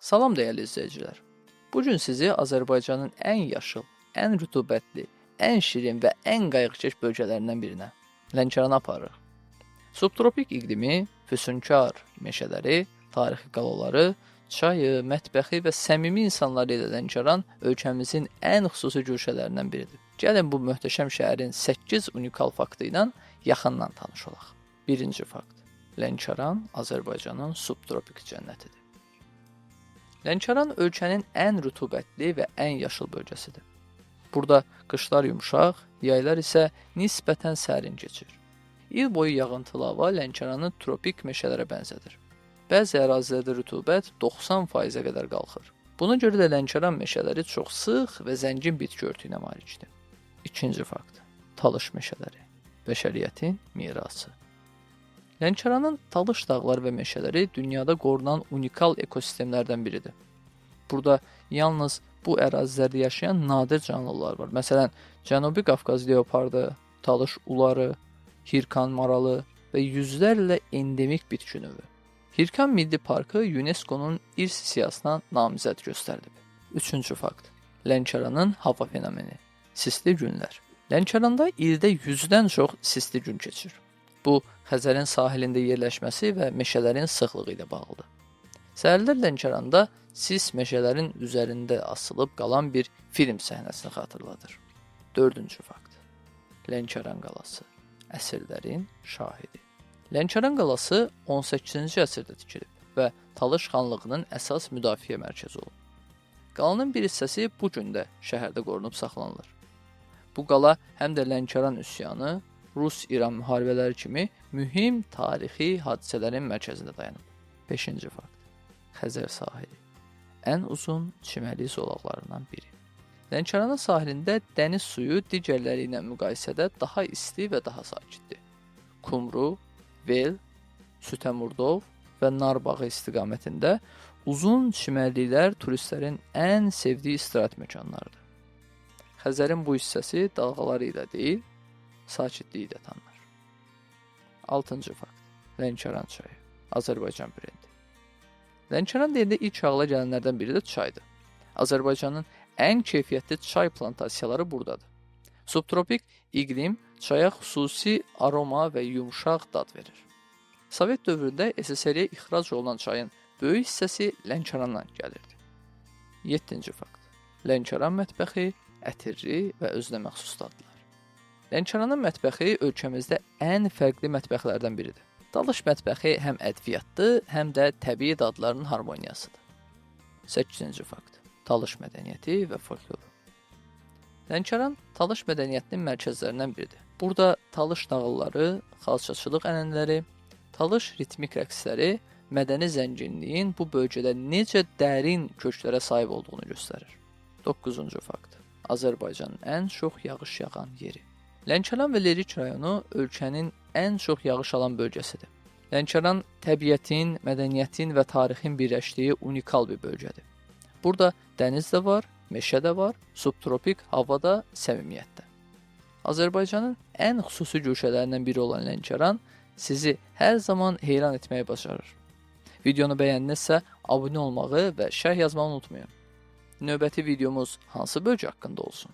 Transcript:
Salam dəyərli izləyicilər. Bu gün sizi Azərbaycanın ən yaşıl, ən rütubətli, ən şirin və ən qayğıkeş bölgələrindən birinə, Lənkərana aparırıq. Subtropik iqlimi, füsunkar meşələri, tarixi qalaları, çayı, mətbəxi və səmimi insanları ilə Lənkəran ölkəmizin ən xüsusi güşələrindən biridir. Gəlin bu möhtəşəm şəhərin 8 unikal faktı ilə yaxından tanış olaq. Birinci fakt. Lənkəran Azərbaycanın subtropik cənnətidir. Lənkəran ölkənin ən rütubətli və ən yaşıl bölgəsidir. Burada qışlar yumşaq, yaylar isə nisbətən sərin keçir. İl boyu yağıntılı hava Lənkəranı tropik meşələrə bənzədir. Bəzi ərazilərdə rütubət 90%-ə qədər qalxır. Buna görə də Lənkəran meşələri çox sıx və zəngin bitki örtüyünə malikdir. İkinci fakt. Talış meşələri. Bəşəriyyətin mirası. Lənkəranın Talış dağları və meşələri dünyada qorunan unikal ekosistemlərdən biridir. Burada yalnız bu ərazilərdə yaşayan nadir canlılar var. Məsələn, Cənubi Qafqaz leopardı, Talış uları, Hirkan maralı və yüzlərlə endemik bitki növü. Hirkan Milli Parkı UNESCO-nun irs siyahısına namizəd göstərilib. Üçüncü fakt. Lənkəranın hava fenomeni. Sisli günlər. Lənkəranda ildə 100-dən çox sisli gün keçir. Bu, Xəzərin sahilində yerləşməsi və meşələrin sıxlığı ilə bağlıdır. Səhərlər Lənkəranda sis meşələrin üzərində asılıb qalan bir film səhnəsini xatırladır. Dördüncü fakt. Lənkəran qalası. Əsrlərin şahidi. Lənkəran qalası 18-ci əsrdə tikilib və Talış xanlığının əsas müdafiə mərkəzi olub. Qalanın bir hissəsi bu gün də şəhərdə qorunub saxlanılır. Bu qala həm də Lənkəran üsyanı, Rus-İran müharibələri kimi mühüm tarixi hadisələrin mərkəzində dayanıb. Beşinci fakt. Xəzər sahili. Ən uzun çimərlik zolaqlarından biri. Lənkəranın sahilində dəniz suyu digərləri ilə müqayisədə daha isti və daha sakitdir. Kumru, Vel, Sütəmurdov və Narbağı istiqamətində uzun çimərliklər turistlərin ən sevdiyi istirahət məkanlarıdır. Xəzərin bu hissəsi dalğaları ilə deyil, sakitliyi ilə tanınır. Altıncı fakt. Lənkəran çayı. Azərbaycan brendi. Lənkəran deyəndə ilk ağla gələnlərdən biri də çaydır. Azərbaycanın ən keyfiyyətli çay plantasiyaları buradadır. Subtropik iqlim çaya xüsusi aroma və yumşaq dad verir. Sovet dövründə SSRİ-yə ixrac olunan çayın böyük hissəsi Lənkərandan gəlirdi. 7-ci fakt. Lənkəran mətbəxi ətirli və özünə məxsus dadlar. Lənkəranın mətbəxi ölkəmizdə ən fərqli mətbəxlərdən biridir. Talış mətbəxi həm ədviyyatlı, həm də təbii dadların harmoniyasıdır. 8-ci fakt. Talış mədəniyyəti və folkloru. Lənkəran Talış mədəniyyətinin mərkəzlərindən biridir. Burada Talış nağılları, xalçaçılıq ənənələri, Talış ritmik rəqsləri mədəni zənginliyin bu bölgədə necə dərin köklərə sahib olduğunu göstərir. 9-cu fakt. Azərbaycanın ən çox yağış yağan yeri. Lənkəran və Lerik rayonu ölkənin ən çox yağış alan bölgəsidir. Lənkəran təbiətin, mədəniyyətin və tarixin birləşdiyi unikal bir bölgədir. Burada dəniz də var, meşə də var, subtropik hava da, səmimiyyət də. Azərbaycanın ən xüsusi güşələrindən biri olan Lənkəran sizi hər zaman heyran etməyi bacarır. Videonu bəyəndinizsə abunə olmağı və şərh yazmağı unutmayın. Növbəti videomuz hansı bölgə haqqında olsun?